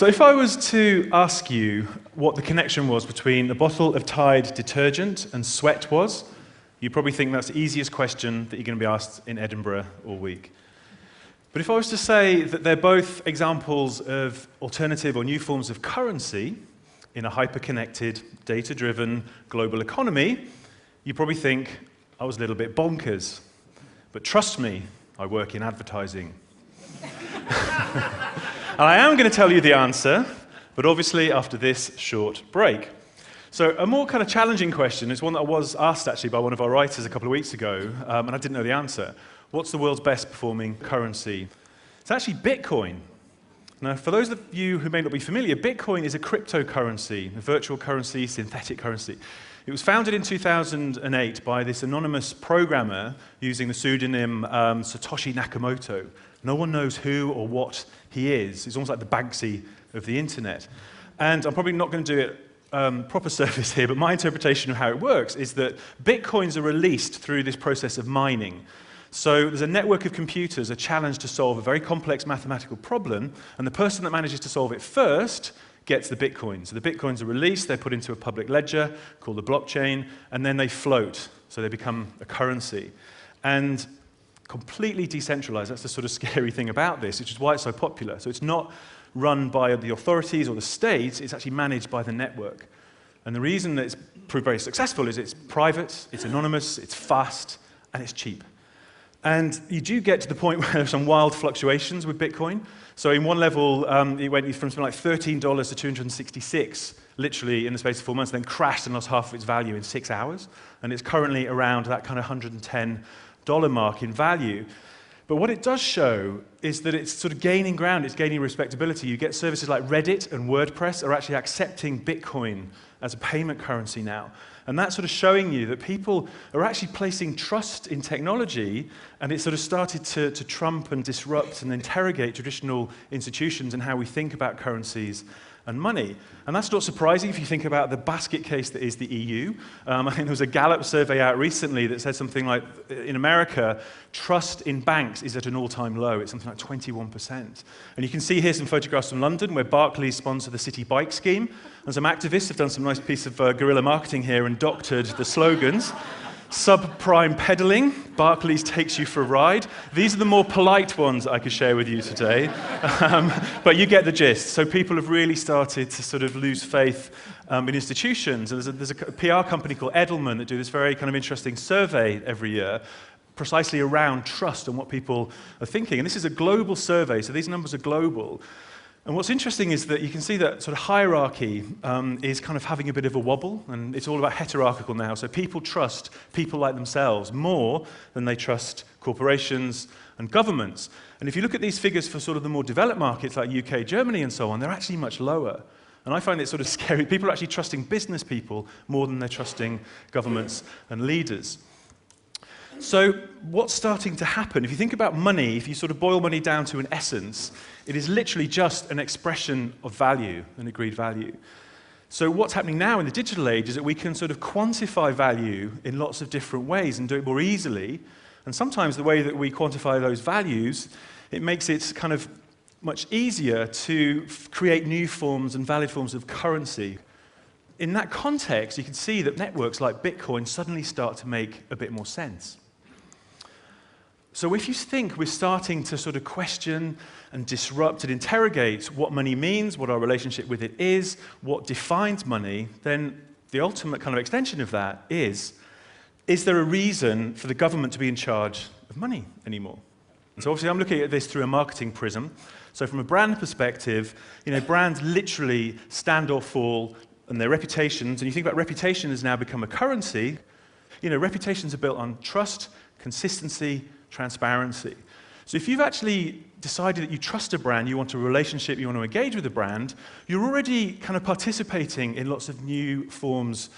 So if I was to ask you what the connection was between a bottle of Tide detergent and sweat was, you probably think that's the easiest question that you're going to be asked in Edinburgh all week. But if I was to say that they're both examples of alternative or new forms of currency in a hyper-connected, data-driven global economy, you probably think I was a little bit bonkers. But trust me, I work in advertising. And I am going to tell you the answer, but obviously after this short break. So a more kind of challenging question is one that I was asked actually by one of our writers a couple of weeks ago, and I didn't know the answer. What's the world's best performing currency? It's actually Bitcoin. Now, for those of you who may not be familiar, Bitcoin is a cryptocurrency, a virtual currency, synthetic currency. It was founded in 2008 by this anonymous programmer using the pseudonym Satoshi Nakamoto. No one knows who or what he is. He's almost like the Banksy of the internet. And I'm probably not going to do it proper service here, but my interpretation of how it works is that Bitcoins are released through this process of mining. So there's a network of computers, a challenge to solve a very complex mathematical problem, and the person that manages to solve it first gets the Bitcoin. So the Bitcoins are released, they're put into a public ledger called the blockchain, and then they float, so they become a currency. And completely decentralized, that's the sort of scary thing about this, which is why it's so popular. So it's not run by the authorities or the state, it's actually managed by the network. And the reason that it's proved very successful is it's private, it's anonymous, it's fast, and it's cheap. And you do get to the point where there's some wild fluctuations with Bitcoin. So in one level, it went from something like $13 to 266, literally in the space of 4 months, then crashed and lost half of its value in 6 hours. And it's currently around that kind of $110 mark in value. But what it does show is that it's sort of gaining ground, it's gaining respectability. You get services like Reddit and WordPress are actually accepting Bitcoin as a payment currency now. And that's sort of showing you that people are actually placing trust in technology, and it sort of started to trump and disrupt and interrogate traditional institutions and how we think about currencies and money. And that's not surprising if you think about the basket case that is the EU. I think there was a Gallup survey out recently that said something like, in America, trust in banks is at an all-time low. It's something like 21%. And you can see here some photographs from London where Barclays sponsor the city bike scheme. And some activists have done some nice piece of guerrilla marketing here and doctored the slogans. Subprime peddling, Barclays takes you for a ride. These are the more polite ones I could share with you today. But you get the gist. So people have really started to sort of lose faith in institutions. And there's a PR company called Edelman that do this very kind of interesting survey every year, precisely around trust and what people are thinking. And this is a global survey, so these numbers are global. And what's interesting is that you can see that sort of hierarchy is kind of having a bit of a wobble, and it's all about heterarchical now. So people trust people like themselves more than they trust corporations and governments. And if you look at these figures for sort of the more developed markets like UK, Germany, and so on, they're actually much lower. And I find it sort of scary. People are actually trusting business people more than they're trusting governments and leaders. So what's starting to happen? If you think about money, if you sort of boil money down to an essence, it is literally just an expression of value, an agreed value. So what's happening now in the digital age is that we can sort of quantify value in lots of different ways and do it more easily. And sometimes the way that we quantify those values, it makes it kind of much easier to create new forms and valid forms of currency. In that context, you can see that networks like Bitcoin suddenly start to make a bit more sense. So if you think we're starting to sort of question and disrupt and interrogate what money means, what our relationship with it is, what defines money, then the ultimate kind of extension of that is there a reason for the government to be in charge of money anymore? And so obviously I'm looking at this through a marketing prism. So from a brand perspective, brands literally stand or fall on their reputations, and you think about reputation has now become a currency. Reputations are built on trust, consistency, transparency. So if you've actually decided that you trust a brand, you want a relationship, you want to engage with a brand, you're already kind of participating in lots of new forms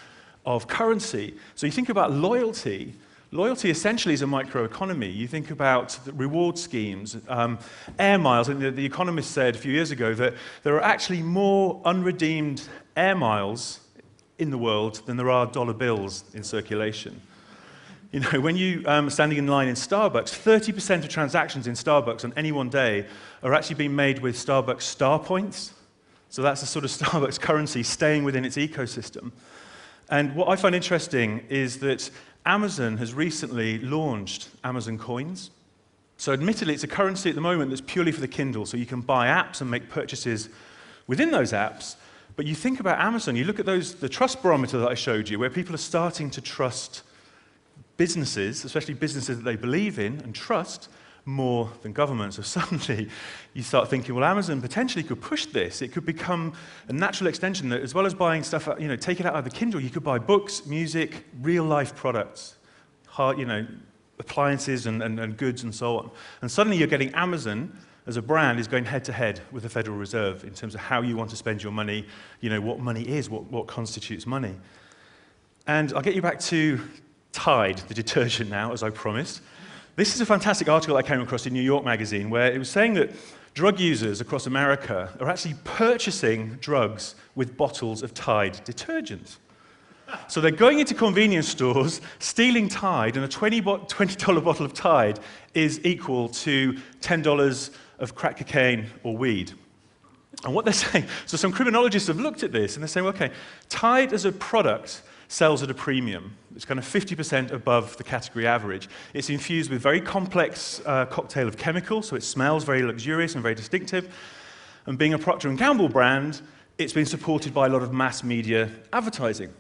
of currency. So you think about loyalty. Loyalty essentially is a microeconomy. You think about the reward schemes, air miles. And the Economist said a few years ago that there are actually more unredeemed air miles in the world than there are dollar bills in circulation. When you are standing in line in Starbucks, 30% of transactions in Starbucks on any one day are actually being made with Starbucks star points. So that's a sort of Starbucks currency staying within its ecosystem. And what I find interesting is that Amazon has recently launched Amazon Coins. So admittedly, it's a currency at the moment that's purely for the Kindle, so you can buy apps and make purchases within those apps. But you think about Amazon, you look at the trust barometer that I showed you, where people are starting to trust businesses, especially businesses that they believe in and trust, more than governments. So suddenly you start thinking, well, Amazon potentially could push this. It could become a natural extension that, as well as buying stuff, take it out of the Kindle, you could buy books, music, real-life products, appliances and goods and so on. And suddenly you're getting Amazon as a brand is going head-to-head with the Federal Reserve in terms of how you want to spend your money, what money is, what constitutes money. And I'll get you back to Tide, the detergent now, as I promised. This is a fantastic article I came across in New York Magazine where it was saying that drug users across America are actually purchasing drugs with bottles of Tide detergent. So they're going into convenience stores, stealing Tide, and a $20 bottle of Tide is equal to $10 of crack cocaine or weed. And what they're saying, so some criminologists have looked at this, and they're saying, okay, Tide as a product sells at a premium. It's kind of 50% above the category average. It's infused with very complex cocktail of chemicals, so it smells very luxurious and very distinctive. And being a Procter & Gamble brand, it's been supported by a lot of mass media advertising.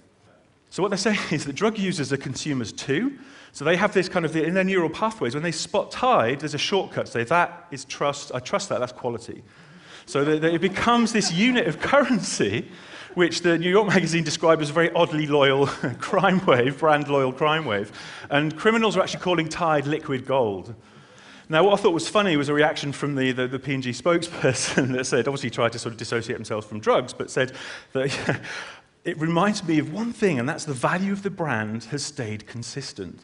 So what they're saying is that drug users are consumers too. So they have this kind of, in their neural pathways, when they spot Tide, there's a shortcut. Say, that is trust, I trust that, that's quality. So it becomes this unit of currency, which the New York Magazine described as a very oddly loyal crime wave, brand loyal crime wave. And criminals are actually calling Tide liquid gold. Now, what I thought was funny was a reaction from the P&G spokesperson that said, obviously tried to sort of dissociate themselves from drugs, but said that it reminds me of one thing, and that's the value of the brand has stayed consistent.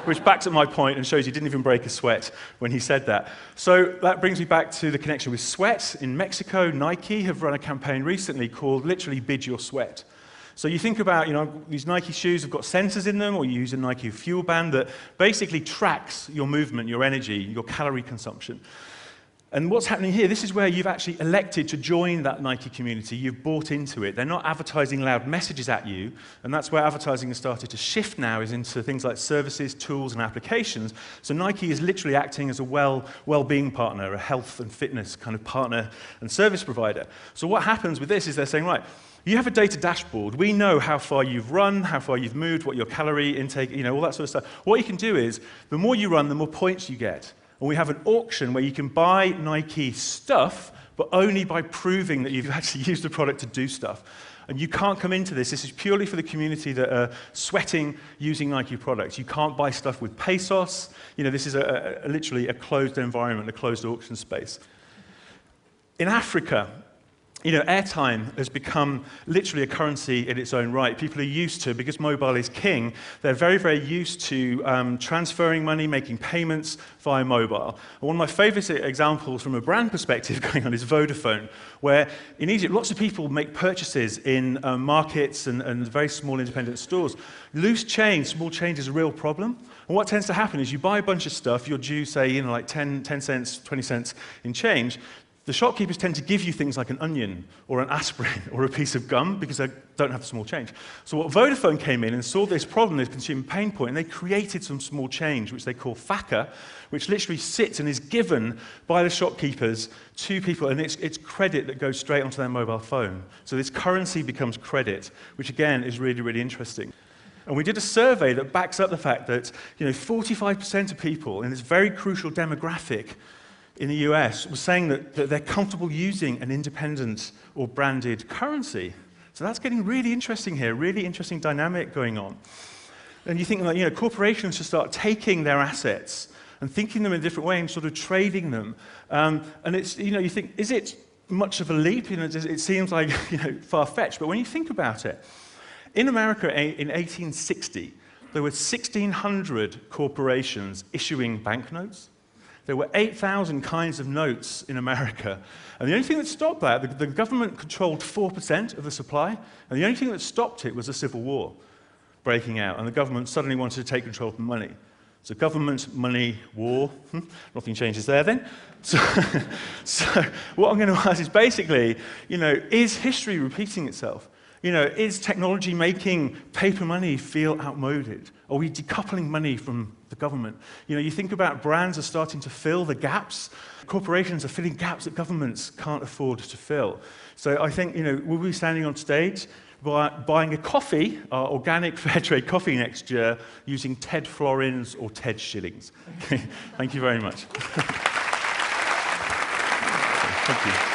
Which backs up my point and shows he didn't even break a sweat when he said that. So that brings me back to the connection with sweat. In Mexico, Nike have run a campaign recently called literally Bid Your Sweat. So you think about, these Nike shoes have got sensors in them, or you use a Nike fuel band that basically tracks your movement, your energy, your calorie consumption. And what's happening here, this is where you've actually elected to join that Nike community. You've bought into it. They're not advertising loud messages at you, and that's where advertising has started to shift now, is into things like services, tools, and applications. So Nike is literally acting as a well-being partner, a health and fitness kind of partner and service provider. So what happens with this is they're saying, right, you have a data dashboard. We know how far you've run, how far you've moved, what your calorie intake, all that sort of stuff. What you can do is, the more you run, the more points you get. And we have an auction where you can buy Nike stuff, but only by proving that you've actually used the product to do stuff. And you can't come into this. This is purely for the community that are sweating using Nike products. You can't buy stuff with pesos. This is literally a closed environment, a closed auction space. In Africa, airtime has become literally a currency in its own right. People are used to, because mobile is king, they're very, very used to transferring money, making payments via mobile. And one of my favorite examples from a brand perspective going on is Vodafone, where in Egypt, lots of people make purchases in markets and very small independent stores. Loose change, small change is a real problem. And what tends to happen is you buy a bunch of stuff, you're due, say, like 10 cents, 20 cents in change. The shopkeepers tend to give you things like an onion or an aspirin or a piece of gum because they don't have the small change. So what Vodafone came in and saw this problem, this consumer pain point, and they created some small change, which they call FACA, which literally sits and is given by the shopkeepers to people, and it's credit that goes straight onto their mobile phone. So this currency becomes credit, which again is really, really interesting. And we did a survey that backs up the fact that 45% of people in this very crucial demographic in the US was saying that they're comfortable using an independent or branded currency. So that's getting really interesting here, really interesting dynamic going on. And you think that corporations should start taking their assets and thinking them in a different way and sort of trading them. And it's, you think, is it much of a leap? It seems like far-fetched, but when you think about it, in America in 1860, there were 1,600 corporations issuing banknotes. There were 8,000 kinds of notes in America. And the only thing that stopped that, the government controlled 4% of the supply, and the only thing that stopped it was a civil war breaking out, and the government suddenly wanted to take control of the money. So government, money, war, nothing changes there then. So what I'm going to ask is basically, is history repeating itself? Is technology making paper money feel outmoded? Are we decoupling money from the government? You think about brands are starting to fill the gaps. Corporations are filling gaps that governments can't afford to fill. So I think, we'll be standing on stage buying a coffee, our organic fair trade coffee next year, using TED florins or TED shillings. Thank you very much. Thank you.